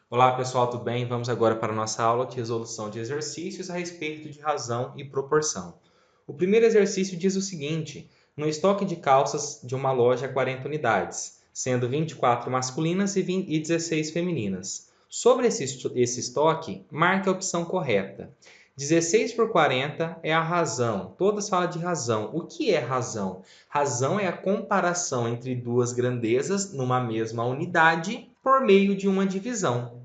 Olá pessoal, tudo bem? Vamos agora para a nossa aula de resolução de exercícios a respeito de razão e proporção. O primeiro exercício diz o seguinte: no estoque de calças de uma loja 40 unidades, sendo 24 masculinas e 16 femininas. Sobre esse estoque, marque a opção correta. 16 por 40 é a razão. Todas falam de razão. O que é razão? Razão é a comparação entre duas grandezas numa mesma unidade por meio de uma divisão.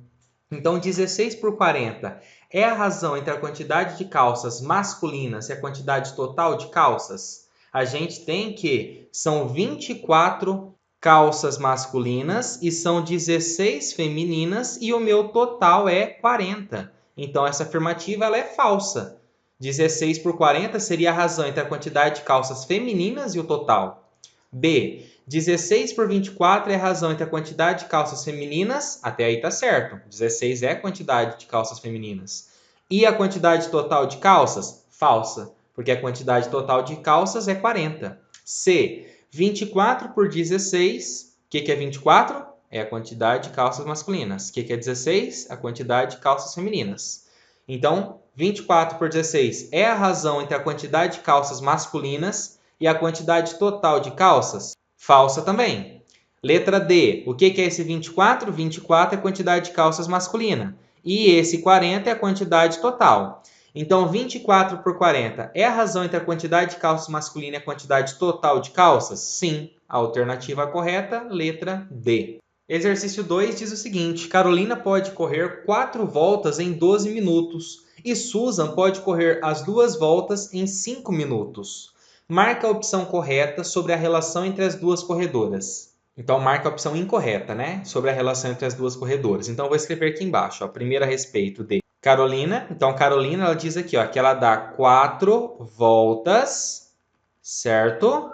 Então, 16 por 40 é a razão entre a quantidade de calças masculinas e a quantidade total de calças? A gente tem que são 24 calças masculinas e são 16 femininas e o meu total é 40. Então, essa afirmativa ela é falsa. 16 por 40 seria a razão entre a quantidade de calças femininas e o total. B. 16 por 24 é a razão entre a quantidade de calças femininas, até aí tá certo. 16 é a quantidade de calças femininas. E a quantidade total de calças? Falsa, porque a quantidade total de calças é 40. C. 24 por 16, o que é 24? É a quantidade de calças masculinas. O que é 16? A quantidade de calças femininas. Então, 24 por 16 é a razão entre a quantidade de calças masculinas e a quantidade total de calças? Falsa também. Letra D. O que é esse 24? 24 é a quantidade de calças masculina. E esse 40 é a quantidade total. Então, 24 por 40 é a razão entre a quantidade de calças masculina e a quantidade total de calças? Sim. A alternativa correta, letra D. Exercício 2 diz o seguinte: Carolina pode correr 4 voltas em 12 minutos e Susan pode correr as 2 voltas em 5 minutos. Marca a opção correta sobre a relação entre as duas corredoras. Então, marca a opção incorreta, né? Sobre a relação entre as duas corredoras. Então, vou escrever aqui embaixo, ó, primeiro a respeito de Carolina. Então, Carolina, ela diz aqui, ó, que ela dá 4 voltas, certo?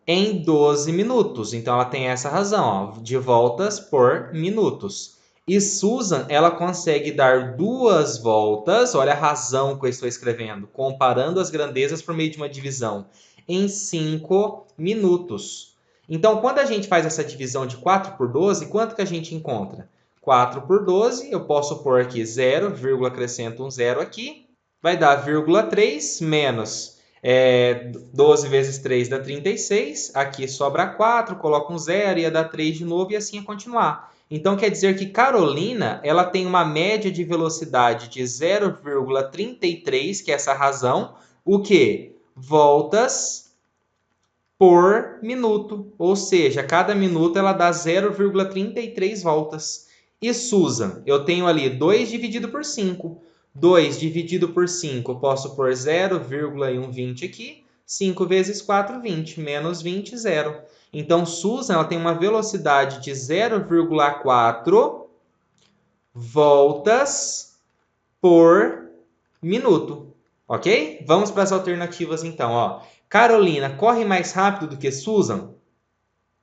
Em 12 minutos. Então, ela tem essa razão, ó, de voltas por minutos. E Susan, ela consegue dar 2 voltas, olha a razão que eu estou escrevendo, comparando as grandezas por meio de uma divisão, em 5 minutos. Então, quando a gente faz essa divisão de 4 por 12, quanto que a gente encontra? 4 por 12, eu posso pôr aqui 0, acrescento um 0 aqui, vai dar 0,3 menos 12 vezes 3 dá 36, aqui sobra 4, coloco um 0, ia dar 3 de novo e assim a continuar. Então, quer dizer que Carolina ela tem uma média de velocidade de 0,33, que é essa razão, o que? Voltas por minuto, ou seja, cada minuto ela dá 0,33 voltas. E Susan, eu tenho ali 2 dividido por 5. 2 dividido por 5, eu posso pôr 0,120 aqui. 5 vezes 4, 20. Menos 20, 0. Então, Susan ela tem uma velocidade de 0,4 voltas por minuto. Ok? Vamos para as alternativas então. Ó. Carolina corre mais rápido do que Susan?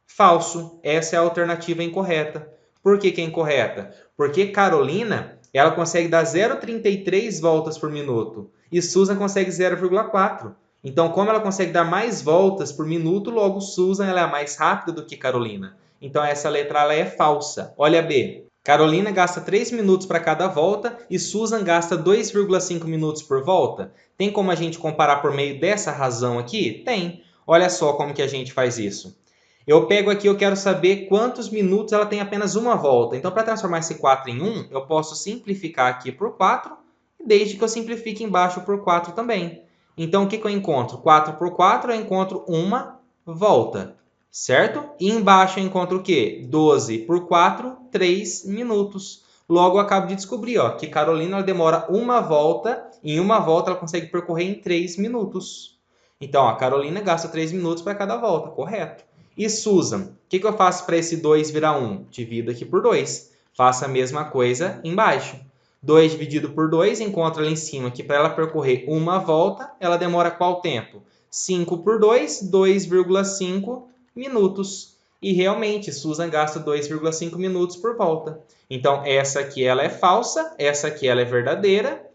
Falso. Essa é a alternativa incorreta. Por que é incorreta? Porque Carolina ela consegue dar 0,33 voltas por minuto e Susan consegue 0,4. Então, como ela consegue dar mais voltas por minuto, logo Susan ela é mais rápida do que Carolina. Então, essa letra ela é falsa. Olha B. Carolina gasta 3 minutos para cada volta e Susan gasta 2,5 minutos por volta. Tem como a gente comparar por meio dessa razão aqui? Tem. Olha só como que a gente faz isso. Eu pego aqui, eu quero saber quantos minutos ela tem apenas uma volta. Então, para transformar esse 4 em 1, eu posso simplificar aqui por 4, desde que eu simplifique embaixo por 4 também. Então, o que eu encontro? 4 por 4, eu encontro uma volta, certo? E embaixo eu encontro o quê? 12 por 4, 3 minutos. Logo, eu acabo de descobrir ó, que Carolina ela demora uma volta, e em uma volta ela consegue percorrer em 3 minutos. Então, ó, a Carolina gasta 3 minutos para cada volta, correto? E Susan, o que eu faço para esse 2 virar 1? Divido aqui por 2. Faço a mesma coisa embaixo. 2 dividido por 2, encontro ali em cima que para ela percorrer uma volta, ela demora qual tempo? 5 por 2, 2,5 minutos. E realmente, Susan gasta 2,5 minutos por volta. Então, essa aqui ela é falsa, essa aqui ela é verdadeira.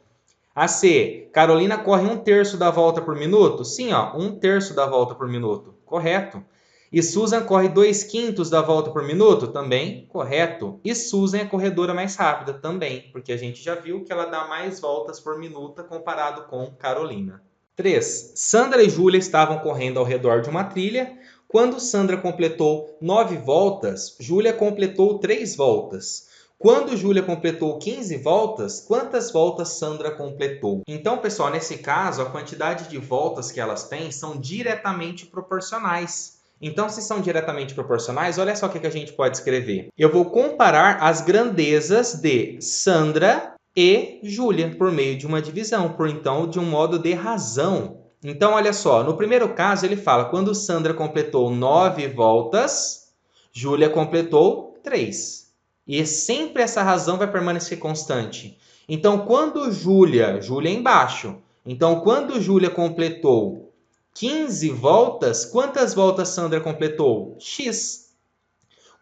A C, Carolina corre 1/3 da volta por minuto? Sim, ó, 1/3 da volta por minuto. Correto. E Susan corre 2/5 da volta por minuto? Também correto. E Susan é a corredora mais rápida? Também, porque a gente já viu que ela dá mais voltas por minuto comparado com Carolina. 3. Sandra e Júlia estavam correndo ao redor de uma trilha. Quando Sandra completou 9 voltas, Júlia completou 3 voltas. Quando Júlia completou 15 voltas, quantas voltas Sandra completou? Então, pessoal, nesse caso, a quantidade de voltas que elas têm são diretamente proporcionais. Então, se são diretamente proporcionais, olha só o que a gente pode escrever. Eu vou comparar as grandezas de Sandra e Júlia por meio de uma divisão, então, de um modo de razão. Então, olha só, no primeiro caso ele fala, quando Sandra completou 9 voltas, Júlia completou 3. E sempre essa razão vai permanecer constante. Então, quando Júlia é embaixo, então quando Júlia completou 15 voltas, quantas voltas Sandra completou? X.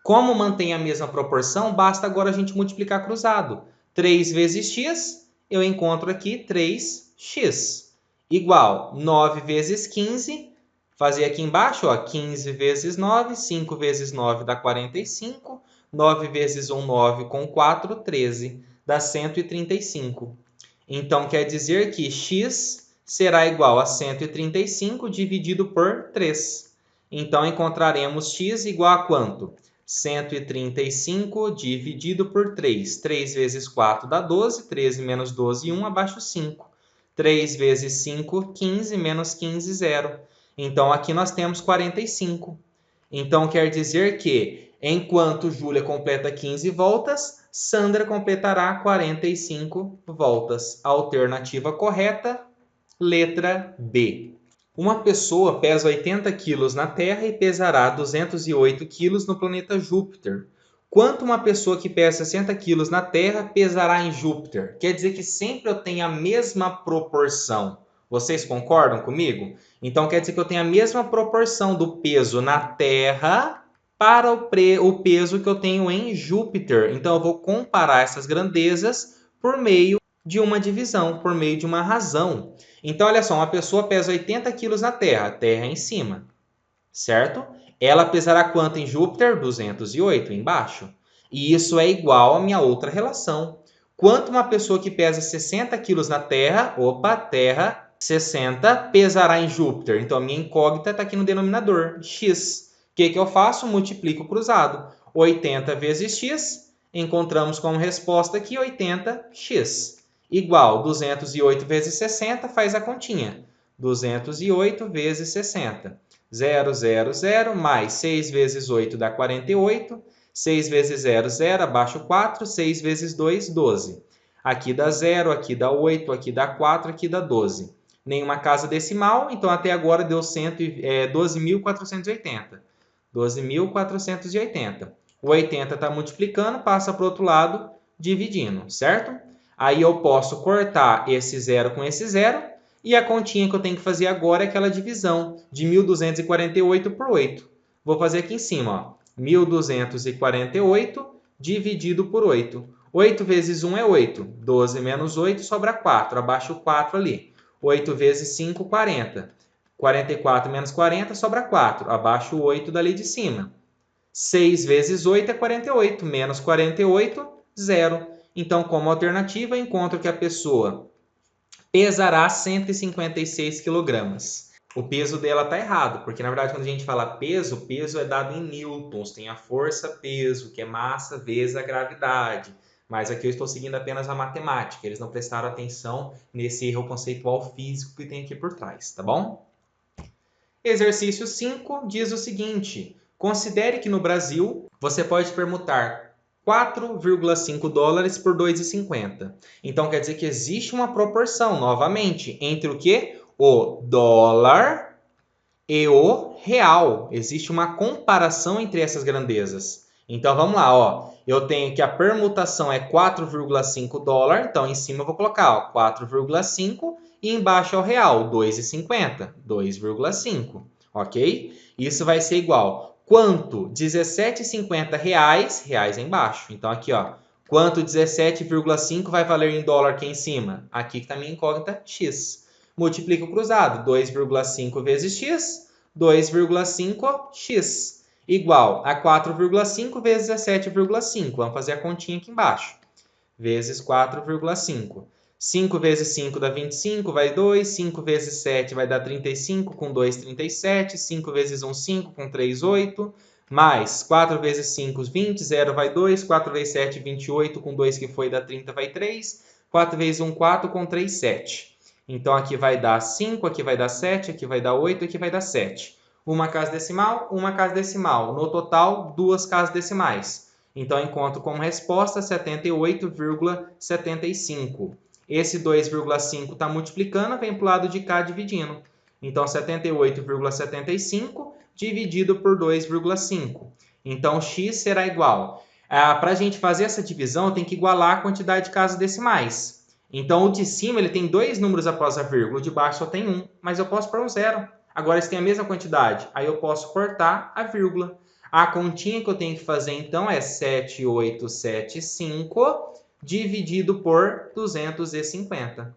Como mantém a mesma proporção, basta agora a gente multiplicar cruzado. 3 vezes x, eu encontro aqui 3x. Igual 9 vezes 15, fazer aqui embaixo, ó, 15 vezes 9, 5 vezes 9 dá 45, 9 vezes 1, 9, com 4, 13, dá 135. Então, quer dizer que x será igual a 135 dividido por 3. Então, encontraremos x igual a quanto? 135 dividido por 3. 3 vezes 4 dá 12. 13 menos 12, 1, abaixo 5. 3 vezes 5, 15, menos 15, 0. Então, aqui nós temos 45. Então, quer dizer que, enquanto Júlia completa 15 voltas, Sandra completará 45 voltas. Alternativa correta, letra B. Uma pessoa pesa 80 quilos na Terra e pesará 208 quilos no planeta Júpiter. Quanto uma pessoa que pesa 60 quilos na Terra pesará em Júpiter? Quer dizer que sempre eu tenho a mesma proporção. Vocês concordam comigo? Então quer dizer que eu tenho a mesma proporção do peso na Terra para o peso que eu tenho em Júpiter. Então eu vou comparar essas grandezas por meio de uma divisão, por meio de uma razão. Então olha só, uma pessoa pesa 80 quilos na Terra, a Terra é em cima, certo? Ela pesará quanto em Júpiter? 208 embaixo. E isso é igual à minha outra relação. Quanto uma pessoa que pesa 60 quilos na Terra, Terra, 60, pesará em Júpiter. Então, a minha incógnita está aqui no denominador, x. O que eu faço? Multiplico cruzado. 80 vezes x, encontramos como resposta aqui 80x. Igual 208 vezes 60, faz a continha. 208 vezes 60. 0, 0, 0, mais 6 vezes 8 dá 48. 6 vezes 0, 0, abaixo 4. 6 vezes 2, 12. Aqui dá 0, aqui dá 8, aqui dá 4, aqui dá 12. Nenhuma casa decimal, então até agora deu 12.480. 12.480. O 80 está multiplicando, passa para o outro lado, dividindo, certo? Aí eu posso cortar esse 0 com esse 0, e a continha que eu tenho que fazer agora é aquela divisão de 1.248 por 8. Vou fazer aqui em cima, ó. 1.248 dividido por 8. 8 vezes 1 é 8. 12 menos 8 sobra 4. Abaixo o 4 ali. 8 vezes 5, 40. 44 menos 40 sobra 4. Abaixo o 8 dali de cima. 6 vezes 8 é 48. Menos 48, 0. Então, como alternativa, encontro que a pessoa pesará 156 kg. O peso dela está errado, porque na verdade quando a gente fala peso, peso é dado em newtons, tem a força peso, que é massa vezes a gravidade. Mas aqui eu estou seguindo apenas a matemática, eles não prestaram atenção nesse erro conceitual físico que tem aqui por trás, tá bom? Exercício 5 diz o seguinte: considere que no Brasil você pode permutar 4,5 dólares por 2,50. Então quer dizer que existe uma proporção, novamente, entre o que? O dólar e o real. Existe uma comparação entre essas grandezas. Então vamos lá, ó. Eu tenho que a permutação é 4,5 dólar, então em cima eu vou colocar 4,5 e embaixo é o real, 2,50, 2,5, ok? Isso vai ser igual quanto? 17,50 reais, reais embaixo. Então aqui, ó, quanto 17,5 vai valer em dólar aqui em cima? Aqui que está a minha incógnita, x. Multiplica o cruzado, 2,5 vezes x, 2,5x, igual a 4,5 vezes 17,5. Vamos fazer a continha aqui embaixo. Vezes 4,5. 5 vezes 5 dá 25, vai 2. 5 vezes 7 vai dar 35, com 2, 37. 5 vezes 1, 5, com 3, 8. Mais 4 vezes 5, 20, 0 vai 2. 4 vezes 7, 28, com 2 que foi, dá 30, vai 3. 4 vezes 1, 4, com 3, 7. Então, aqui vai dar 5, aqui vai dar 7, aqui vai dar 8, aqui vai dar 7. Uma casa decimal, uma casa decimal. No total, duas casas decimais. Então, encontro como resposta 78,75. Esse 2,5 está multiplicando, vem para o lado de cá dividindo. Então, 78,75 dividido por 2,5. Então, x será igual. Para a gente fazer essa divisão, tem que igualar a quantidade de casas decimais. Então, o de cima ele tem dois números após a vírgula, o de baixo só tem um, mas eu posso pôr um zero. Agora, eles têm a mesma quantidade, aí eu posso cortar a vírgula. A continha que eu tenho que fazer, então, é 7875 dividido por 250.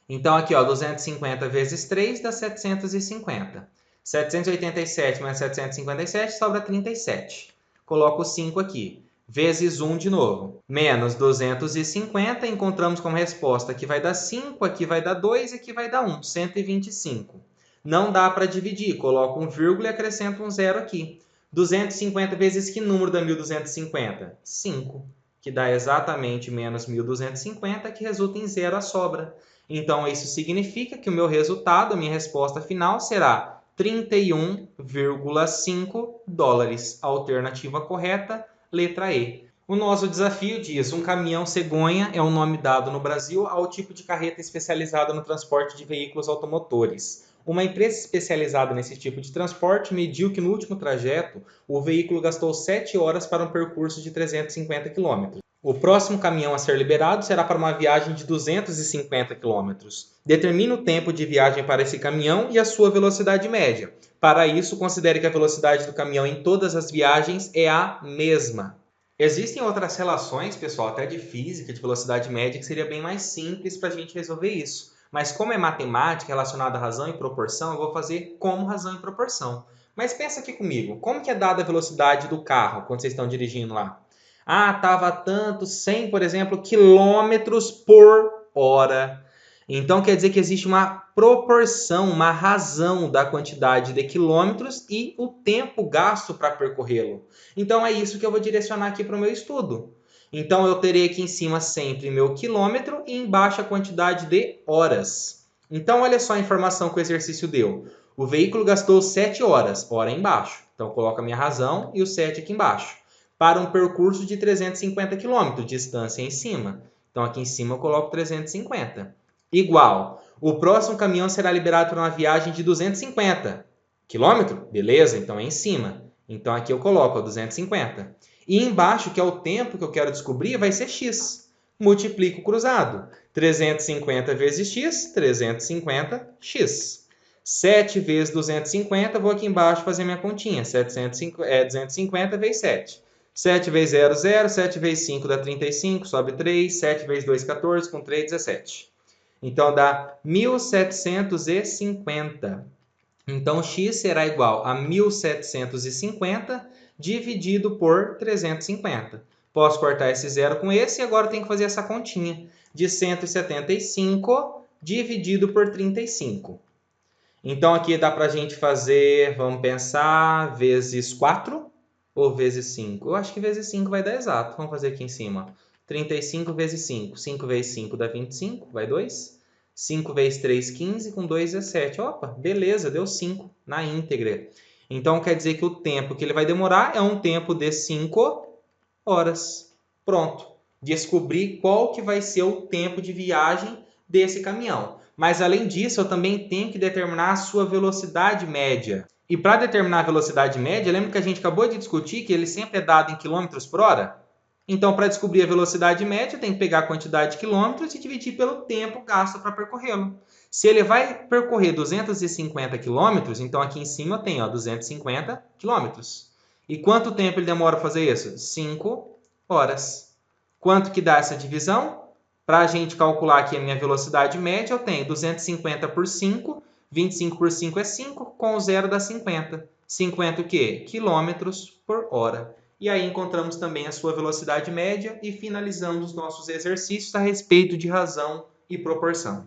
Então, aqui, ó, 250 vezes 3 dá 750. 787 mais 757 sobra 37. Coloco o 5 aqui. Vezes 1 de novo. Menos 250, encontramos como resposta que vai dar 5, aqui vai dar 2 e aqui vai dar 1, 125. Não dá para dividir, coloco um vírgula e acrescento um zero aqui. 250 vezes que número dá 1.250? 5, que dá exatamente menos 1.250, que resulta em zero a sobra. Então, isso significa que o meu resultado, a minha resposta final, será 31,5 dólares. A alternativa correta, letra E. O nosso desafio diz: um caminhão cegonha é o nome dado no Brasil ao tipo de carreta especializada no transporte de veículos automotores. Uma empresa especializada nesse tipo de transporte mediu que no último trajeto o veículo gastou 7 horas para um percurso de 350 km. O próximo caminhão a ser liberado será para uma viagem de 250 km. Determine o tempo de viagem para esse caminhão e a sua velocidade média. Para isso, considere que a velocidade do caminhão em todas as viagens é a mesma. Existem outras relações, pessoal, até de física, de velocidade média, que seria bem mais simples para a gente resolver isso. Mas como é matemática relacionada a razão e proporção, eu vou fazer como razão e proporção. Mas pensa aqui comigo, como que é dada a velocidade do carro quando vocês estão dirigindo lá? Estava tanto, 100, por exemplo, quilômetros por hora. Então, quer dizer que existe uma proporção, uma razão da quantidade de quilômetros e o tempo gasto para percorrê-lo. Então, é isso que eu vou direcionar aqui para o meu estudo. Então, eu terei aqui em cima sempre meu quilômetro e embaixo a quantidade de horas. Então, olha só a informação que o exercício deu. O veículo gastou 7 horas, hora embaixo. Então, coloco a minha razão e o 7 aqui embaixo. Para um percurso de 350 km, distância em cima. Então, aqui em cima eu coloco 350. Igual. O próximo caminhão será liberado para uma viagem de 250 km. Beleza? Então, é em cima. Então, aqui eu coloco 250. E embaixo, que é o tempo que eu quero descobrir, vai ser x. Multiplico o cruzado. 350 vezes x, 350x. 7 vezes 250, vou aqui embaixo fazer minha continha. 250 vezes 7. 7 vezes 0, 0. 7 vezes 5 dá 35, sobe 3. 7 vezes 2, 14, com 3, 17. Então, dá 1.750. Então, x será igual a 1.750 dividido por 350. Posso cortar esse zero com esse e agora eu tenho que fazer essa continha de 175 dividido por 35. Então, aqui dá para a gente fazer, vamos pensar, vezes 4 ou vezes 5? Eu acho que vezes 5 vai dar exato. Vamos fazer aqui em cima. 35 vezes 5. 5 vezes 5 dá 25, vai 2. 5 vezes 3, 15, com 2, 17. Opa, beleza, deu 5 na íntegra. Então, quer dizer que o tempo que ele vai demorar é um tempo de 5 horas. Pronto. Descobri qual que vai ser o tempo de viagem desse caminhão. Mas, além disso, eu também tenho que determinar a sua velocidade média. E para determinar a velocidade média, lembra que a gente acabou de discutir que ele sempre é dado em quilômetros por hora? Então, para descobrir a velocidade média, tem que pegar a quantidade de quilômetros e dividir pelo tempo gasto para percorrê-lo. Se ele vai percorrer 250 quilômetros, então aqui em cima eu tenho 250 quilômetros. E quanto tempo ele demora para fazer isso? 5 horas. Quanto que dá essa divisão? Para a gente calcular aqui a minha velocidade média, eu tenho 250 por 5 25 por 5 é 5, com o zero dá 50. 50 o quê? Quilômetros por hora. E aí encontramos também a sua velocidade média e finalizamos os nossos exercícios a respeito de razão e proporção.